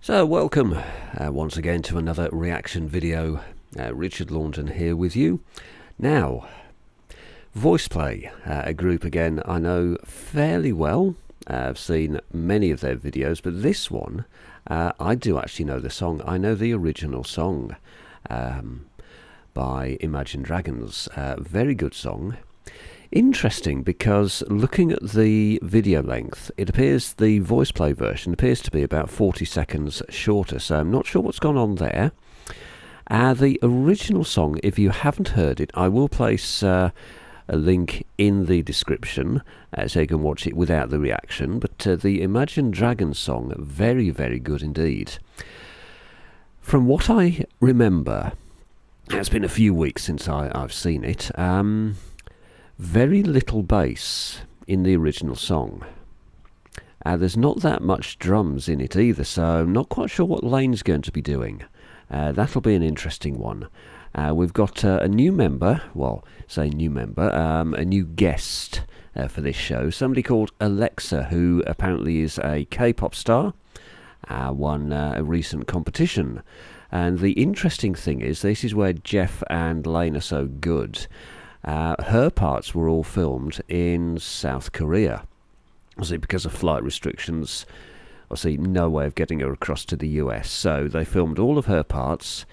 So welcome once again to another reaction video. Richard Launton here with you. Now, Voiceplay, a group again I know fairly well. I've seen many of their videos, but this one I do actually know the song. I know the original song by Imagine Dragons. Very good song. Interesting, because looking at the video length, it appears the Voiceplay version appears to be about 40 seconds shorter, so I'm not sure what's gone on there. The original song, if you haven't heard it, I will place a link in the description so you can watch it without the reaction, but the Imagine Dragons song, very, very good indeed. From what I remember, it's been a few weeks since I've seen it. Very little bass in the original song. There's not that much drums in it either, so I'm not quite sure what Lane's going to be doing. That'll be an interesting one. We've got a new member, well, say new member, a new guest for this show. Somebody called Alexa, who apparently is a K-pop star, won a recent competition. And the interesting thing is, this is where Jeff and Lane are so good. Her parts were all filmed in South Korea. Obviously, because of flight restrictions, obviously no way of getting her across to the US. So they filmed all of her parts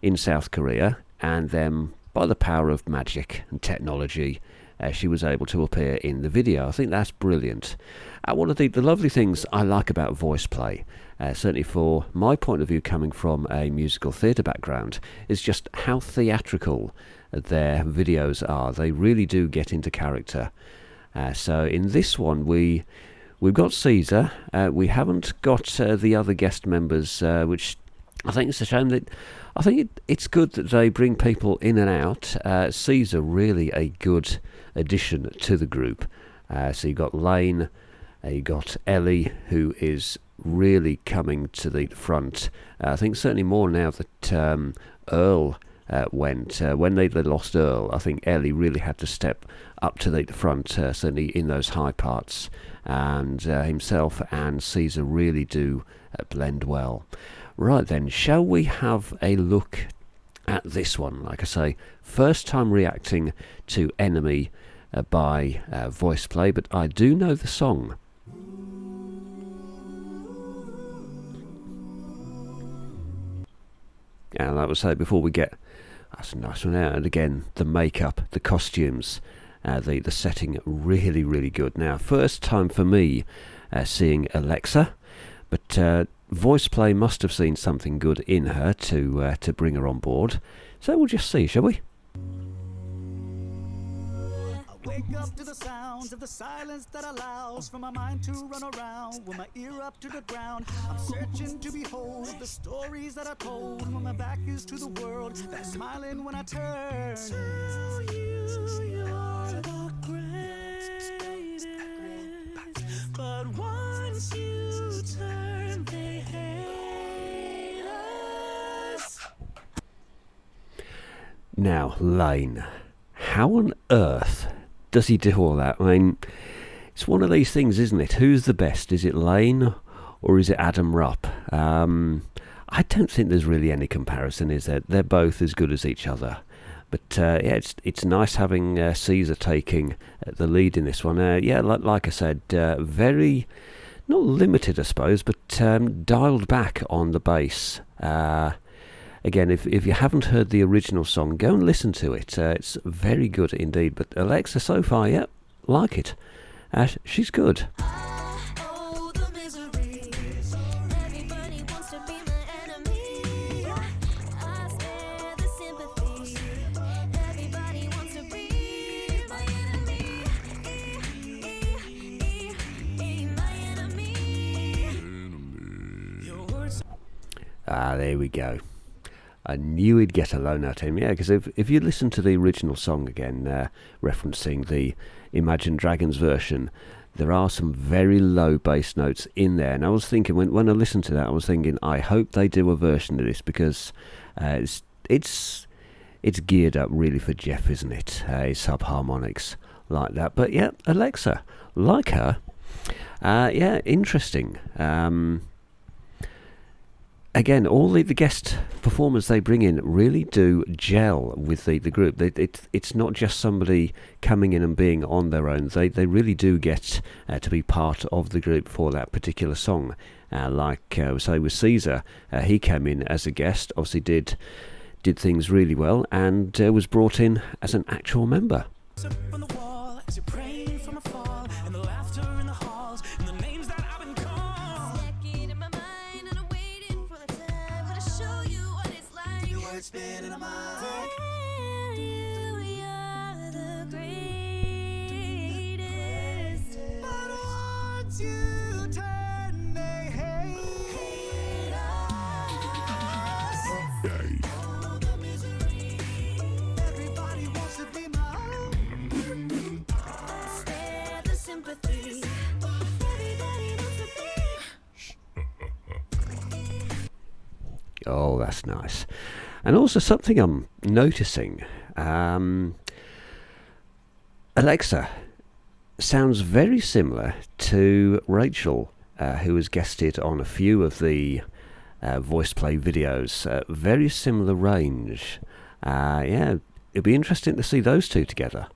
in South Korea, and then by the power of magic and technology, she was able to appear in the video. I think that's brilliant. One of the lovely things I like about Voiceplay, certainly for my point of view coming from a musical theatre background, is just how theatrical their videos are. They really do get into character. So in this one we've got Caesar. We haven't got the other guest members, which I think it's a shame. That I think it's good that they bring people in and out. Caesar, really a good addition to the group. So you've got Lane, you've got Ellie, who is really coming to the front. I think certainly more now that Earl went. When they lost Earl, I think Ellie really had to step up to the front, certainly in those high parts. And himself and Caesar really do blend well. Right then, shall we have a look at this one? Like I say, first time reacting to Enemy by Voiceplay, but I do know the song. And like I say, before we get, that's a nice one out, and again, the makeup, the costumes, the setting, really, really good. Now, first time for me seeing Alexa, but Voiceplay must have seen something good in her to bring her on board. So we'll just see, shall we? Wake up to the sounds of the silence that allows for my mind to run around with my ear up to the ground. I'm searching to behold the stories that are told when my back is to the world that's smiling when I turn to you. You're the greatest, but once you turn, they hate us. Now, Lane, how on earth does he do all that? I mean, it's one of these things, isn't it? Who's the best? Is it Lane or is it Adam Rupp? I don't think there's really any comparison, is there? They're both as good as each other. But yeah, it's nice having Caesar taking the lead in this one. Yeah, like I said, very, not limited, I suppose, but dialed back on the bass. Again, if you haven't heard the original song, go and listen to it. It's very good indeed. But Alexa, so far, yeah, like it. She's good. There we go. I knew he'd get a loan out of him, yeah, because if you listen to the original song again, referencing the Imagine Dragons version, there are some very low bass notes in there. And I was thinking, when I listened to that, I was thinking, I hope they do a version of this, because it's geared up really for Jeff, isn't it? His sub-harmonics like that. But yeah, Alexa, like her, yeah, interesting. again, all the guest performers they bring in really do gel with the group. It's not just somebody coming in and being on their own. They really do get to be part of the group for that particular song. Say with Caesar, he came in as a guest, obviously did things really well, and was brought in as an actual member. Oh, that's nice. And also something I'm noticing, Alexa sounds very similar to Rachel, who has guested on a few of the Voiceplay videos. Very similar range. Yeah, it'd be interesting to see those two together.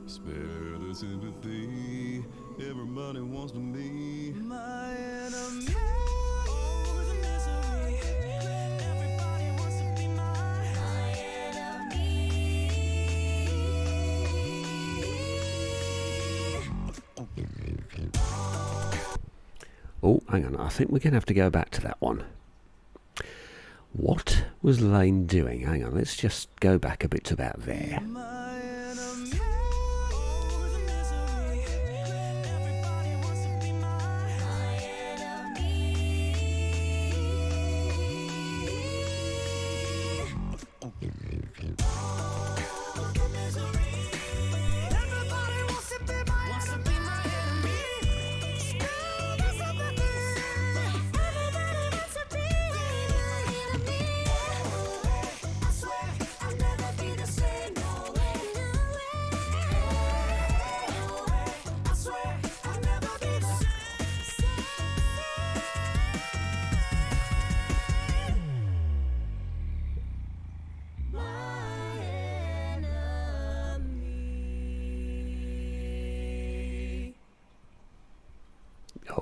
Spare the sympathy. Everybody wants to be my enemy. Oh, the misery. Everybody wants to be my enemy. Oh, hang on. I think we're going to have to go back to that one. What was Lane doing? Hang on. Let's just go back a bit to about there.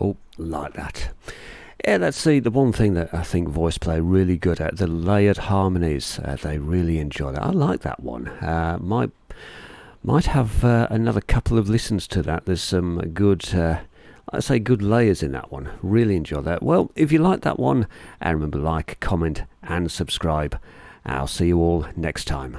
Oh, like that. Yeah, that's the one thing that I think Voiceplay are really good at, the layered harmonies. They really enjoy that. I like that one. Might have another couple of listens to that. There's some good, let's say, good layers in that one. Really enjoy that. Well, if you like that one, remember, like, comment and subscribe. I'll see you all next time.